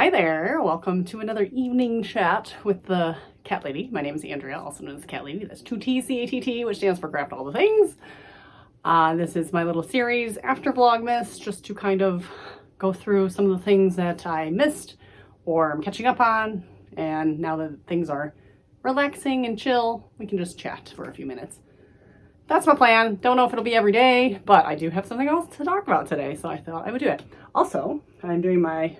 Hi there, welcome to another evening chat with the Cat Lady. My name is Andrea, also known as the Cat Lady. That's 2T CATT, which stands for Craft All the Things. This is my little series after Vlogmas, just to kind of go through some of the things that I missed or I'm catching up on. And now that things are relaxing and chill, we can just chat for a few minutes. That's my plan. Don't know if it'll be every day, but I do have something else to talk about today, so I thought I would do it. Also, I'm doing my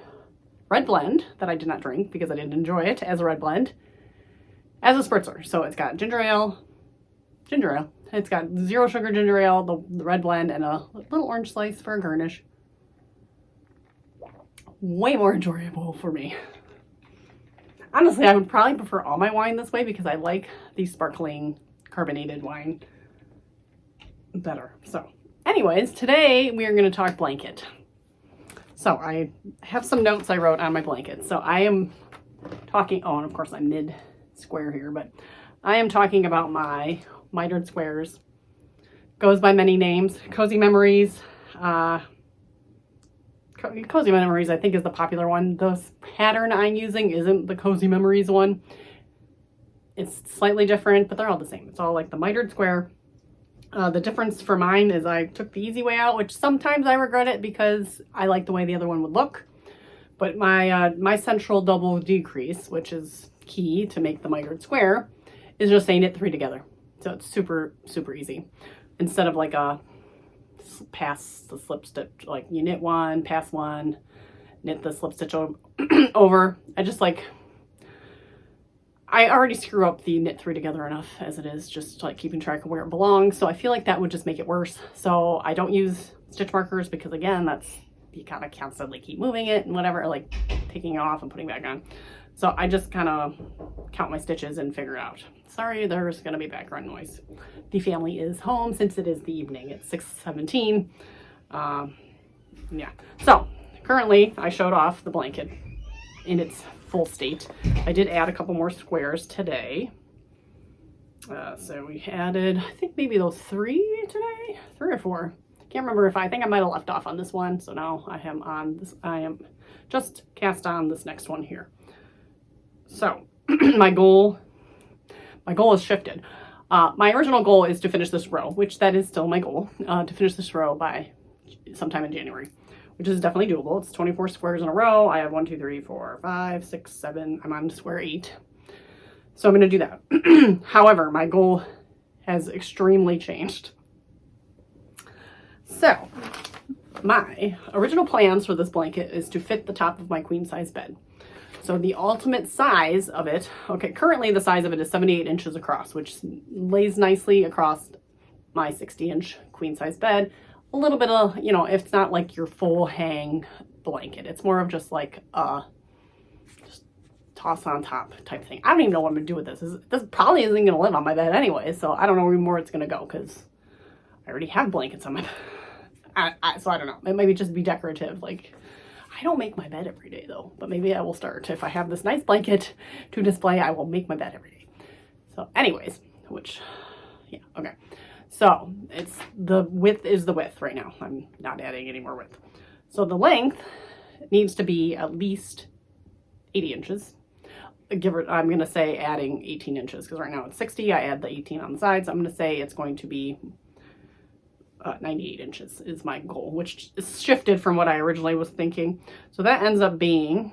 red blend that I did not drink because I didn't enjoy it as a red blend, as a spritzer. So it's got ginger ale. It's got 0 sugar ginger ale, the red blend, and a little orange slice for a garnish. Way more enjoyable for me. Honestly, I would probably prefer all my wine this way because I like the sparkling carbonated wine better. So anyways, today we are going to talk blanket. So I have some notes I wrote on my blanket. So I am talking, oh, and of course I'm mid square here, but I am talking about my mitered squares. Goes by many names. Cozy Memories. Cozy Memories I think is the popular one. The pattern I'm using isn't the Cozy Memories one. It's slightly different, but they're all the same. It's all like the mitered square. The difference for mine is I took the easy way out, which sometimes I regret it because I like the way the other one would look. But my central double decrease, which is key to make the mitered square, is just a knit 3 together. So it's super, super easy. Instead of like a pass the slip stitch, like you knit 1, pass 1, knit the slip stitch over. I already screw up the knit 3 together enough as it is, just like keeping track of where it belongs. So I feel like that would just make it worse. So I don't use stitch markers because again, you kind of constantly keep moving it and whatever, like taking it off and putting it back on. So I just kind of count my stitches and figure it out. Sorry, there's going to be background noise. The family is home since it is the evening. It's 6:17. Yeah. So currently I showed off the blanket in its full state. I did add a couple more squares today. So we added, I think maybe those 3 today, 3 or 4. Can't remember I think I might have left off on this one. So now I am just cast on this next one here. So my goal has shifted. My original goal is to finish this row, which that is still my goal, to finish this row by sometime in January, which is definitely doable. It's 24 squares in a row. I have 1, 2, 3, 4, 5, 6, 7. I'm on square 8. So I'm going to do that. However, my goal has extremely changed. So my original plans for this blanket is to fit the top of my queen size bed. So the ultimate size of it, okay, currently the size of it is 78 inches across, which lays nicely across my 60-inch queen size bed. A little bit of, it's not like your full hang blanket. It's more of just like just toss on top type thing. I don't even know what I'm gonna do with this. This probably isn't gonna live on my bed anyway, so I don't know where more it's gonna go because I already have blankets on my bed. So I don't know. It maybe just be decorative. Like, I don't make my bed every day though, but maybe I will start. If I have this nice blanket to display, I will make my bed every day. So anyways, yeah, okay. So it's the width is the width right now. I'm not adding any more width. So the length needs to be at least 80 inches. I'm going to say adding 18 inches because right now it's 60. I add the 18 on the sides. I'm going to say it's going to be 98 inches is my goal, which is shifted from what I originally was thinking. So that ends up being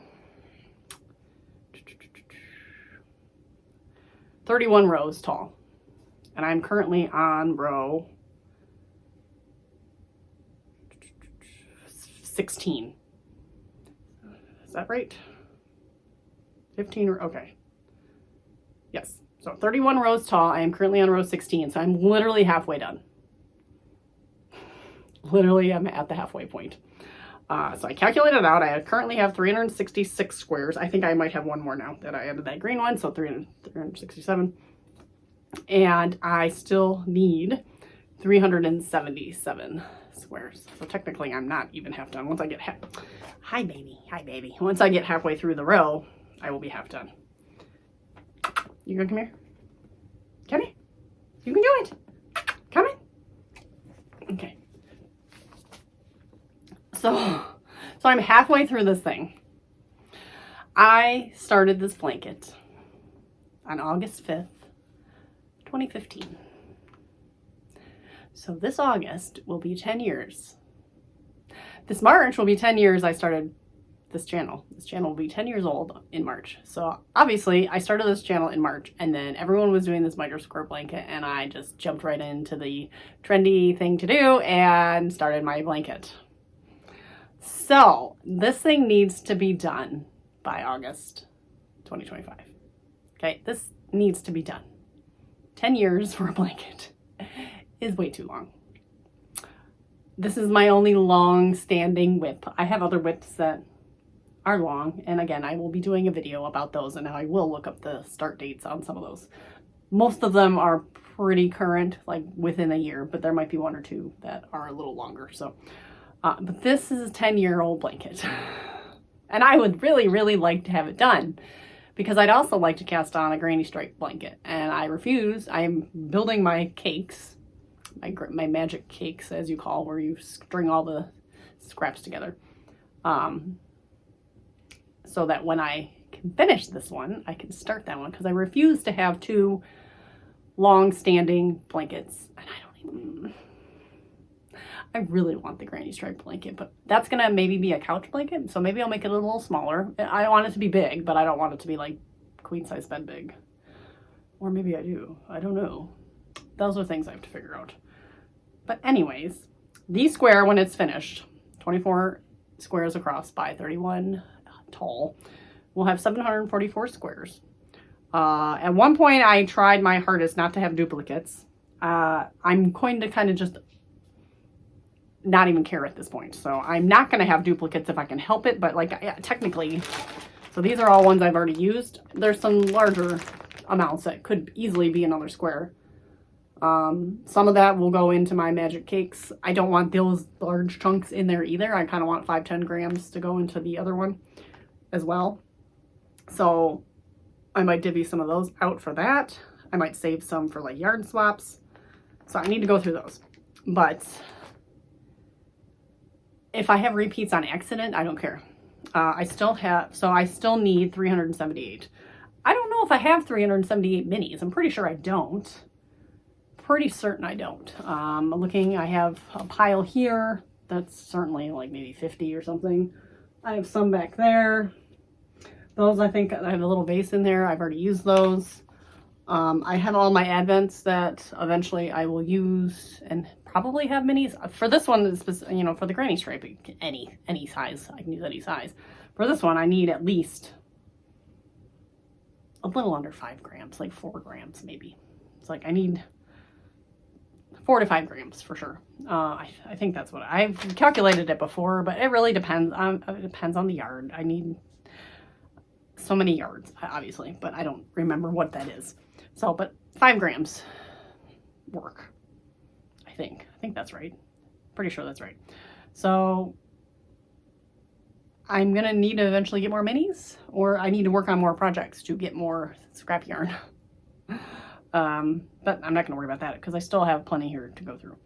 31 rows tall. And I'm currently on row 16. Is that right? 15, okay. Yes, so 31 rows tall. I am currently on row 16, so I'm literally halfway done. Literally, I'm at the halfway point. So I calculated it out. I currently have 366 squares. I think I might have one more now that I added that green one, so 367. And I still need 377 squares. So technically I'm not even half done. Once I get hi baby. Once I get halfway through the row, I will be half done. You gonna come here? Come here. You can do it. Come in. Okay. So I'm halfway through this thing. I started this blanket on August 5th, 2015. So this August will be 10 years. This March will be 10 years I started this channel. This channel will be 10 years old in March. So obviously I started this channel in March, and then everyone was doing this micro square blanket, and I just jumped right into the trendy thing to do and started my blanket. So this thing needs to be done by August 2025. Okay, this needs to be done. 10 years for a blanket is way too long. This is my only long-standing whip. I have other whips that are long, and again, I will be doing a video about those, and I will look up the start dates on some of those. Most of them are pretty current, like within a year, but there might be one or two that are a little longer. So, but this is a 10-year-old blanket, and I would really, really like to have it done, because I'd also like to cast on a granny stripe blanket, and I refuse. I'm building my cakes, my magic cakes, as you call, where you string all the scraps together. So that when I can finish this one, I can start that one, because I refuse to have two long-standing blankets. And I really want the granny stripe blanket, but that's gonna maybe be a couch blanket, so maybe I'll make it a little smaller. I want it to be big, but I don't want it to be like queen size bed big. Or maybe I do, I don't know. Those are things I have to figure out. But anyways, the square, when it's finished, 24 squares across by 31 tall, we'll have 744 squares. At one point I tried my hardest not to have duplicates. I'm going to kind of just not even care at this point. So I'm not going to have duplicates if I can help it, but like, yeah, technically, so these are all ones I've already used. There's some larger amounts that could easily be another square. Some of that will go into my magic cakes. I don't want those large chunks in there either. I kind of want 5-10 grams to go into the other one as well. So I might divvy some of those out for that. I might save some for like yard swaps. So I need to go through those. But if I have repeats on accident, I don't care. I still need 378. I don't know if I have 378 minis. I'm pretty sure I don't. Pretty certain I don't. Looking, I have a pile here. That's certainly like maybe 50 or something. I have some back there. Those, I think I have a little vase in there. I've already used those. I have all my advents that eventually I will use and probably have minis. For this one, you know, for the granny stripe, any size. I can use any size. For this one, I need at least a little under 5 grams, like 4 grams maybe. It's like I need 4 to 5 grams for sure. I think that's what I've calculated it before, but it really depends. It depends on the yard. I need so many yards, obviously, but I don't remember what that is. So, but 5 grams work. I think that's right. Pretty sure that's right. So I'm gonna need to eventually get more minis, or I need to work on more projects to get more scrap yarn. But I'm not gonna worry about that because I still have plenty here to go through.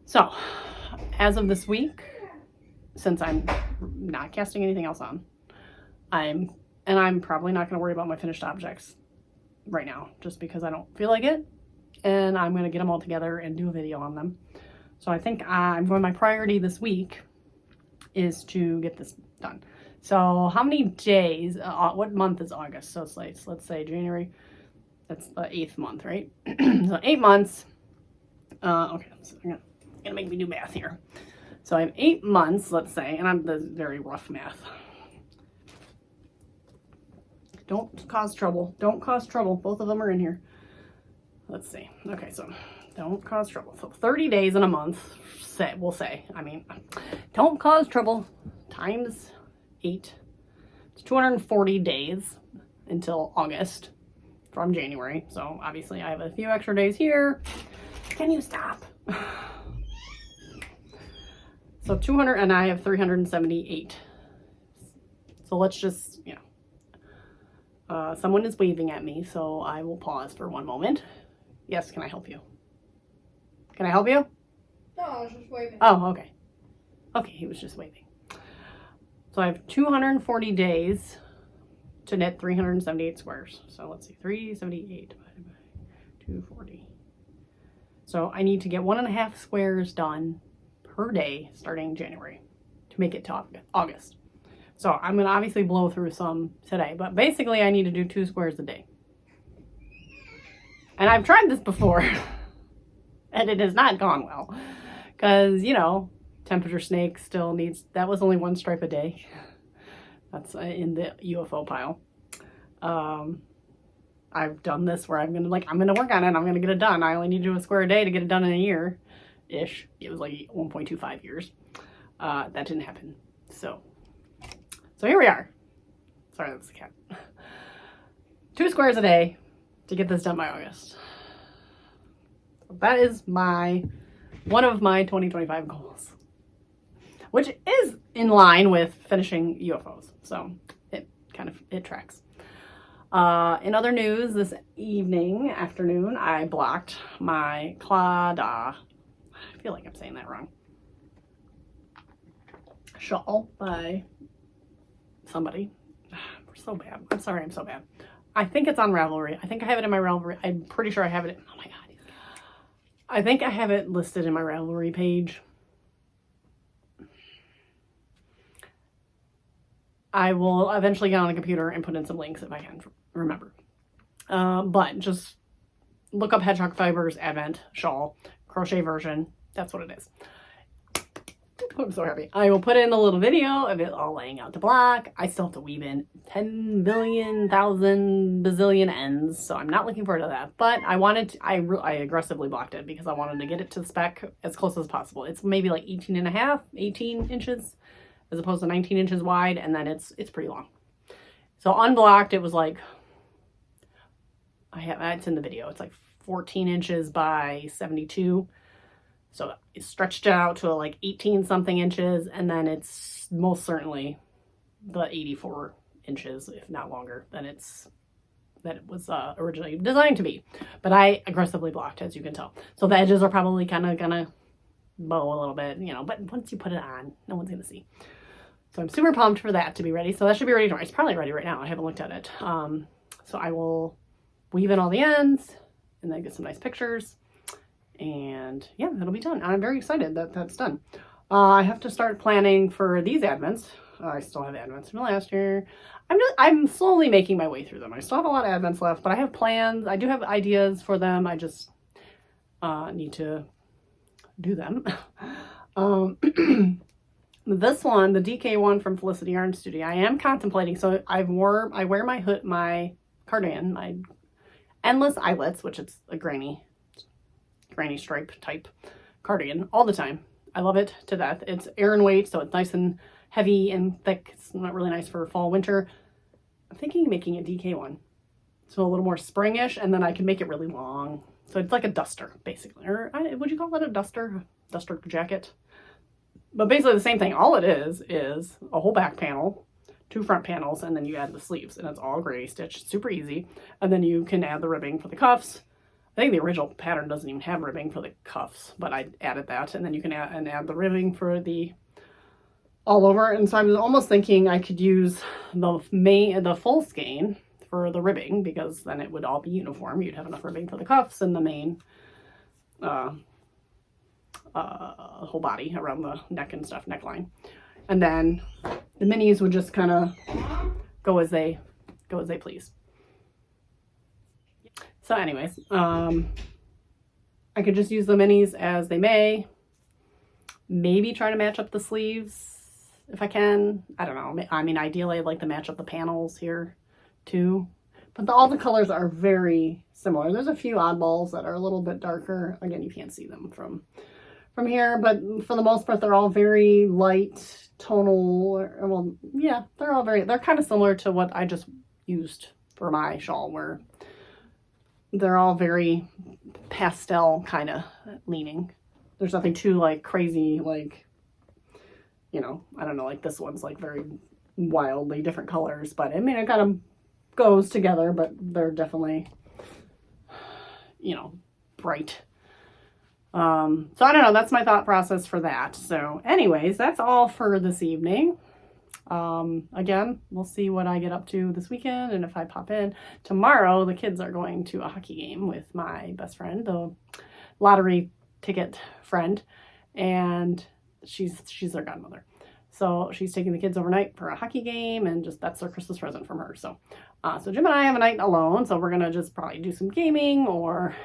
So as of this week, since I'm not casting anything else on, I'm probably not gonna worry about my finished objects right now, just because I don't feel like it, and I'm gonna get them all together and do a video on them. So I think my priority this week is to get this done. So how many days, what month is August? So it's like, let's say January, that's the 8th month, right? So 8 months. Okay, so I'm gonna make me do math here. So I have 8 months, let's say, and I'm the very rough math. Don't cause trouble. Don't cause trouble. Both of them are in here. Let's see. Okay, so don't cause trouble. So 30 days in a month, we'll say. I mean, don't cause trouble times 8. It's 240 days until August from January. So obviously I have a few extra days here. Can you stop? So 200, and I have 378. So let's just, you know. Someone is waving at me, so I will pause for one moment. Yes, can I help you? Can I help you? No, I was just waving. Oh, okay. Okay, he was just waving. So I have 240 days to knit 378 squares. So let's see, 378 divided by 240. So I need to get 1.5 squares done per day starting January to make it to August. So I'm going to obviously blow through some today, but basically I need to do 2 squares a day. And I've tried this before and it has not gone well because, you know, temperature snake still needs, that was only 1 stripe a day. That's in the UFO pile. I've done this where I'm gonna work on it. I'm gonna get it done. I only need to do a square a day to get it done in a year-ish. It was like 1.25 years. That didn't happen. So here we are. Sorry, that's the cat. 2 squares a day to get this done by August. That is one of my 2025 goals, which is in line with finishing UFOs. So it tracks. In other news, this afternoon, I blocked my I feel like I'm saying that wrong. Shawl by somebody. We're so bad. I'm sorry, I'm so bad. I think it's on Ravelry. I think I have it in my Ravelry. I'm pretty sure I have it. Oh my God. I think I have it listed in my Ravelry page. I will eventually get on the computer and put in some links if I can remember. But just look up Hedgehog Fibers Advent Shawl crochet version. That's what it is. I'm so happy. I will put in a little video of it all laying out the block. I still have to weave in 10 billion, thousand, bazillion ends, so I'm not looking forward to that. But I aggressively blocked it because I wanted to get it to the spec as close as possible. It's maybe like 18 inches as opposed to 19 inches wide, and then it's pretty long. So unblocked, it was like, it's in the video, it's like 14 inches by 72. So it stretched out to like 18 something inches, and then it's most certainly the 84 inches, if not longer, than it was originally designed to be. But I aggressively blocked, as you can tell. So the edges are probably kind of gonna bow a little bit, you know, but once you put it on, no one's gonna see. So I'm super pumped for that to be ready. So that should be ready tomorrow. It's probably ready right now. I haven't looked at it. So I will weave in all the ends and then get some nice pictures. And yeah, that'll be done. I'm very excited that that's done. I have to start planning for these advents. I still have advents from last year. I'm slowly making my way through them. I still have a lot of advents left, but I have plans. I do have ideas for them. I just need to do them. This one, the DK one from Felicity Yarn Studio, I am contemplating. So I wear my cardigan, my endless eyelets, which it's a granny stripe type cardigan all the time. I love it to death. It's Aran weight, so it's nice and heavy and thick. It's not really nice for fall, winter. I'm thinking of making a DK one. So a little more springish, and then I can make it really long. So it's like a duster, basically. Or would you call it a duster? Duster jacket? But basically the same thing. All it is a whole back panel, 2 front panels, and then you add the sleeves, and it's all gray stitched, super easy. And then you can add the ribbing for the cuffs. I think the original pattern doesn't even have ribbing for the cuffs, but I added that, and then you can add the ribbing for the all over. And so I was almost thinking I could use the full skein for the ribbing, because then it would all be uniform. You'd have enough ribbing for the cuffs and the main whole body around the neck and stuff, neckline. And then the minis would just kind of go as they please. So anyways, I could just use the minis as they may. Maybe try to match up the sleeves if I can. I don't know. I mean, ideally I'd like to match up the panels here too. But all the colors are very similar. There's a few oddballs that are a little bit darker. Again, you can't see them from here, but for the most part, they're all very light tonal. Well, yeah, they're kind of similar to what I just used for my shawl, where they're all very pastel kind of leaning. There's nothing too like crazy, like, you know, I don't know, like this one's like very wildly different colors, but I mean, it kind of goes together, but they're definitely, you know, bright. So I don't know, that's my thought process for that. So anyways, that's all for this evening. Again, we'll see what I get up to this weekend and if I pop in. Tomorrow, the kids are going to a hockey game with my best friend, the lottery ticket friend, and she's their godmother. So she's taking the kids overnight for a hockey game, and just that's their Christmas present from her. So, so Jim and I have a night alone, so we're gonna just probably do some gaming or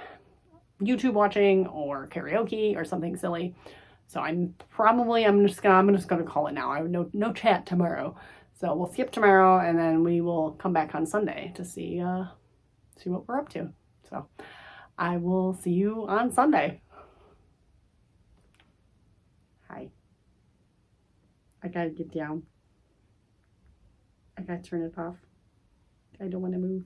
YouTube watching or karaoke or something silly. So I'm just gonna call it now. I have no chat tomorrow, so we'll skip tomorrow and then we will come back on Sunday to see what we're up to. So I will see you on Sunday. Hi. I gotta get down. I gotta turn it off. I don't want to move.